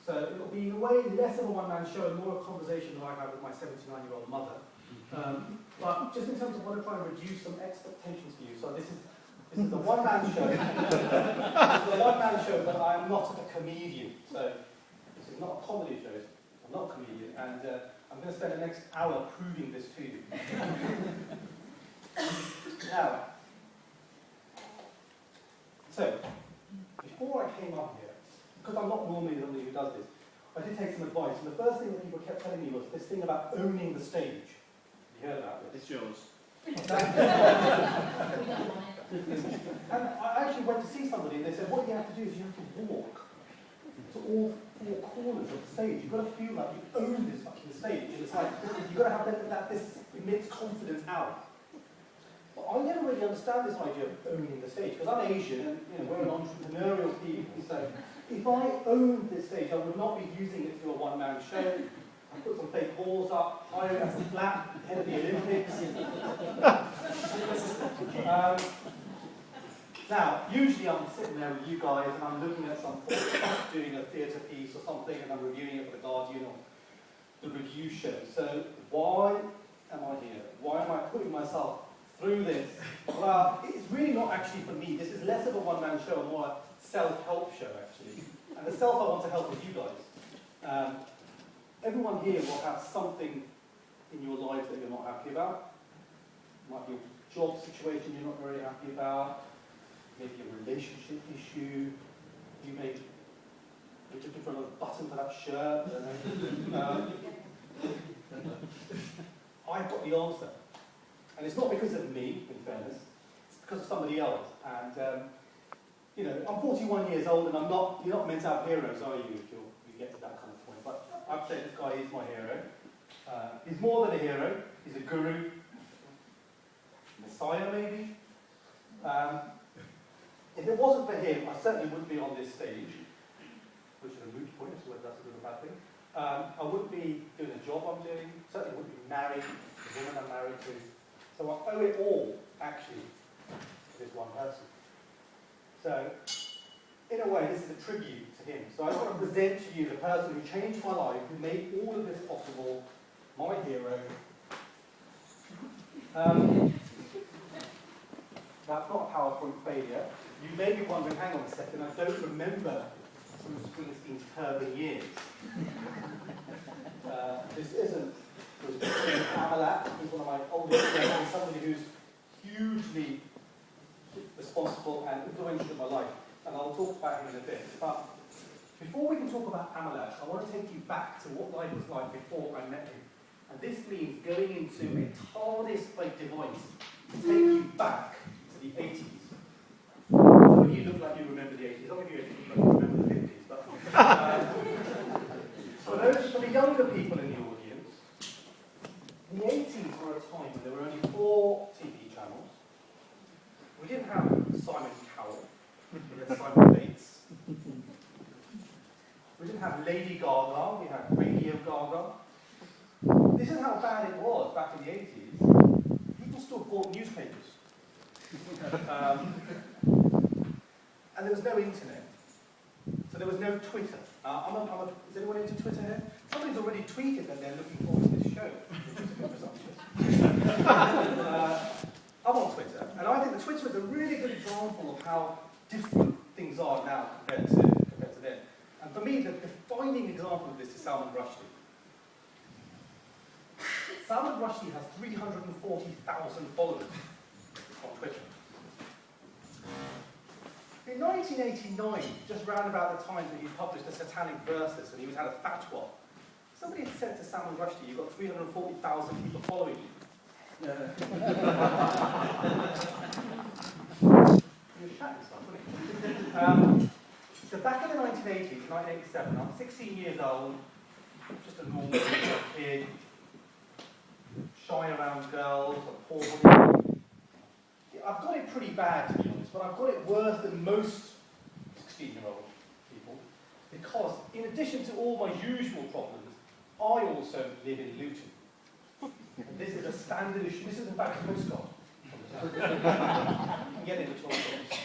So it'll be in a way less of a one-man show and more a conversation that I have with my 79-year-old mother. But just in terms of what I'm trying to reduce some expectations for you. So this is a one-man show. This is a one-man show, but I am not a comedian. So this is not a comedy show. I'm not a comedian, and I'm going to spend the next hour proving this to you. Now, so before I came up here, because I'm not normally somebody who does this, I did take some advice, and the first thing that people kept telling me was this thing about owning the stage. You heard about this? It's yours. And I actually went to see somebody, and they said, what you have to do is you have to walk to all four corners of the stage. You've got to feel like you own this fucking stage. And it's like, you've got to have this immense confidence out. But I never really understand this idea of owning the stage, because I'm Asian, and we're an entrepreneurial people, so if I owned this stage, I would not be using it to a one-man show. I put some fake walls up, hired as a flat, head of the Olympics. Now, usually I'm sitting there with you guys and I'm looking at some doing a theatre piece or something, and I'm reviewing it for the Guardian or the review show. So why am I here? Why am I putting myself through this? Well, it's really not actually for me. This is less of a one-man show and more a self-help show, actually. And the self I want to help is you guys. Everyone here will have something in your life that you're not happy about. It might be a job situation you're not very happy about. Maybe a relationship issue. You may be looking for another button for that shirt. I've got the answer. And it's not because of me, in fairness. It's because of somebody else. And, you know, I'm 41 years old, and you're not meant to have heroes, are you, if you get to that kind of point. But I'd say this guy is my hero. He's more than a hero. He's a guru. Messiah, maybe. If it wasn't for him, I certainly wouldn't be on this stage, which is a moot point, so whether that's a good or bad thing. I wouldn't be doing the job I'm doing. Certainly wouldn't be married to the woman I'm married to. So I owe it all, actually, to this one person. So, in a way, this is a tribute to him. So I want to present to you the person who changed my life, who made all of this possible, my hero. That's not a PowerPoint failure. You may be wondering, hang on a second, I don't remember some of Springsteen's turban years. This isn't Amalat. He's one of my oldest friends, and somebody who's hugely responsible and influential in my life. And I'll talk about him in a bit. But before we can talk about Amalat, I want to take you back to what life was like before I met him. And this means going into a TARDIS-like device to take you back to the 80s. Some of you look like you remember the 80s. Some of you look like you remember the 50s. But, for the younger people in the audience, the 80s were a time when there were only 4 TV channels. We didn't have Simon Cowell. We had Simon Bates. We didn't have Lady Gaga. We had Radio Gaga. This is how bad it was back in the 80s. People still bought newspapers. And there was no internet. So there was no Twitter. Is anyone into Twitter here? Somebody's already tweeted that they're looking forward to this show. I'm on Twitter, and I think that Twitter is a really good example of how different things are now compared to then. And for me, the defining example of this is Salman Rushdie. Salman Rushdie has 340,000 followers on Twitter. In 1989, just round about the time that he published the Satanic Verses and he had a fatwa, somebody had said to Salman Rushdie, you've got 340,000 people following you. You're chatting stuff, wasn't it? So back in the 1980s, 1987, I'm 16 years old, just a normal kid, shy around girls, a poor woman. I've got it pretty bad, to be honest, but I've got it worse than most 16-year-old people, because in addition to all my usual problems, I also live in Luton. And this is a standard issue. This is in fact a postcard. You can get in the toilet.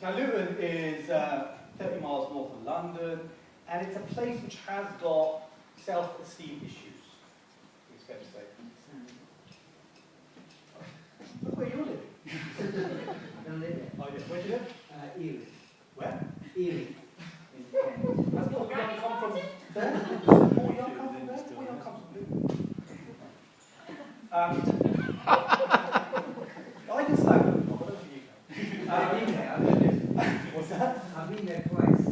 Now Luton is 30 miles north of London. And it's a place which has got self-esteem issues, it's fair to say. Look where you're living. Don't live there. Oh, yeah. Where do you live? Erie. Where? Erie. That's not where you come from. There? Where you come from there? Where you come from there? I can slag them, but I don't think you can. I've been there. I've been there. What's that? I've been there twice.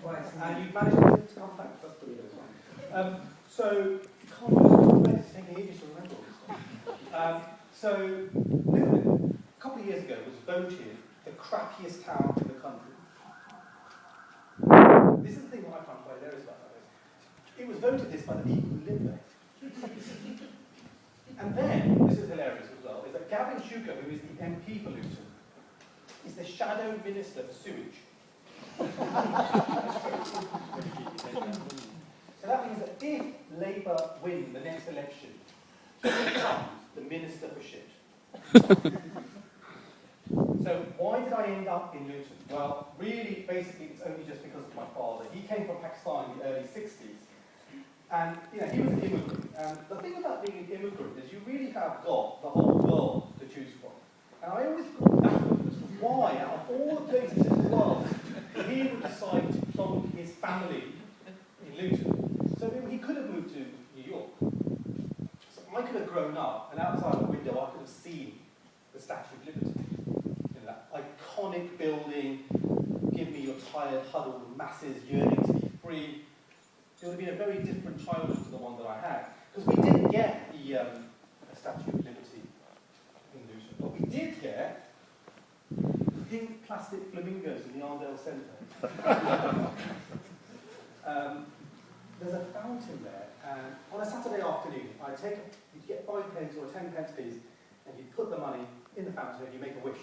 Twice. And you managed to come back. That's pretty good. So, you can't remember. It's taking ages to remember all this stuff. So, Luton, a couple of years ago, was voted the crappiest town in the country. This is the thing that I find quite hilarious about that. It was voted this by the people who live there. And then, this is hilarious as well, is that Gavin Shuker, who is the MP for Luton, is the shadow minister for sewage. So that means that if Labour win the next election, he becomes the minister for shit. So why did I end up in Luton? Well, really, basically, it's only just because of my father. He came from Pakistan in the early 60s. And, you know, he was an immigrant. And the thing about being an immigrant is you really have got the whole world to choose from. And I always got baffled as to why, out of all the places in the world, he would decide to plonk his family in Luton. So he could have moved to New York. So I could have grown up, and outside the window I could have seen the Statue of Liberty. You know, that iconic building, give me your tired, huddled masses yearning to be free. It would have been a very different childhood to the one that I had. Because we didn't get the Statue of Liberty in Luton, but we did get pink plastic flamingos in the Arndale Centre. There's a fountain there, and on a Saturday afternoon, you'd get 5 pence or a 10 pence piece, and you'd put the money in the fountain and you make a wish.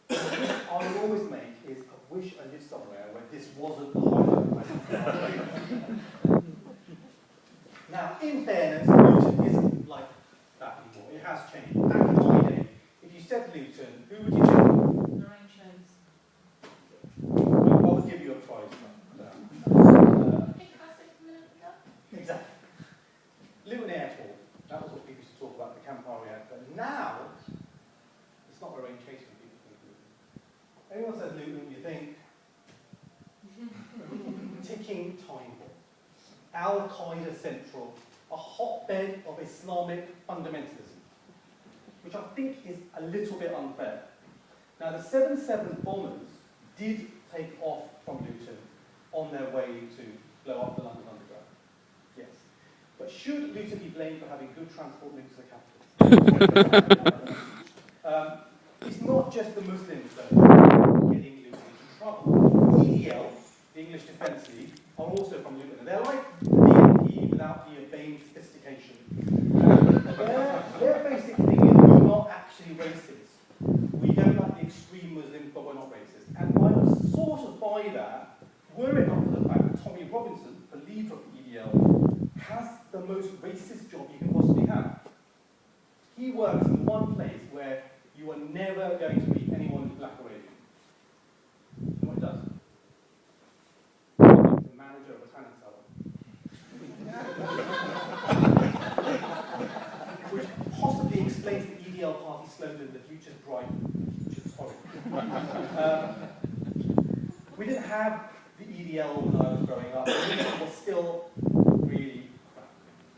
The wish I would always make is a wish I lived somewhere where this wasn't the highlight. Now, in fairness, Luton isn't like that anymore. It has changed. Back in my day, if you said Luton, who would you think? Nine shows. I would give you a prize for that. Exactly. Luton Airport, that was what people used to talk about, the Campari Airport. But now, it's not a rain chasing people think Luton. Anyone says Luton, you think ticking time bomb. Al-Qaeda Central, a hotbed of Islamic fundamentalism, which I think is a little bit unfair. Now, the 7/7 bombers did take off from Luton on their way to blow up the London Underground. Yes. But should Luton be blamed for having good transport links to the capital? It's not just the Muslims, though, getting Luton into trouble. EDL, the English Defence League, are also from Luton. They're like the BNP without the urbane sophistication. Their basic thing is we're not actually racist. We don't like the extreme Muslims, but we're not racist. And I would sort of buy that, were it not for the fact that Tommy Robinson, the leader of the EDL, has the most racist job you can possibly have. He works in one place where you are never going to meet anyone who's black or Asian. You know what he does? He's the manager of a tanning salon. Which possibly explains the EDL party slogan, "The future's bright," which is horrible. We didn't have the EDL when I was growing up. It was still really crap.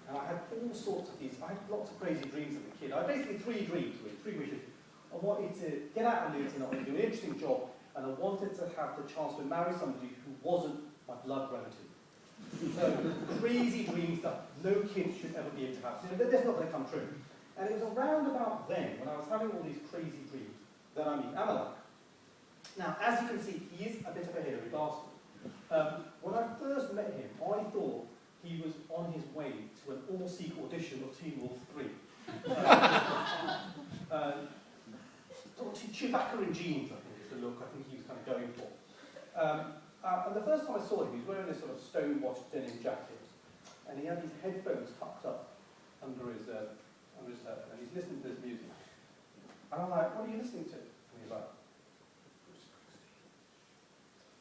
And I had all sorts of these. I had lots of crazy dreams as a kid. I had basically 3 dreams, really, 3 wishes. I wanted to get out of Luton, I wanted to do an interesting job, and I wanted to have the chance to marry somebody who wasn't my blood relative. So, crazy dream stuff. No kid should ever be able to have. So, that's not going to come true. And it was around about then, when I was having all these crazy dreams, that I meet Amalak. Now, as you can see, he is a bit of a hairy bastard. When I first met him, I thought he was on his way to an all-Sikh audition of Teen Wolf 3. Sort of Chewbacca in jeans, I think, is the look I think he was kind of going for. And the first time I saw him, he was wearing this sort of stone-washed denim jacket, and he had his headphones tucked up under his head, and he's listening to this music. And I'm like, "What are you listening to?" And he's like,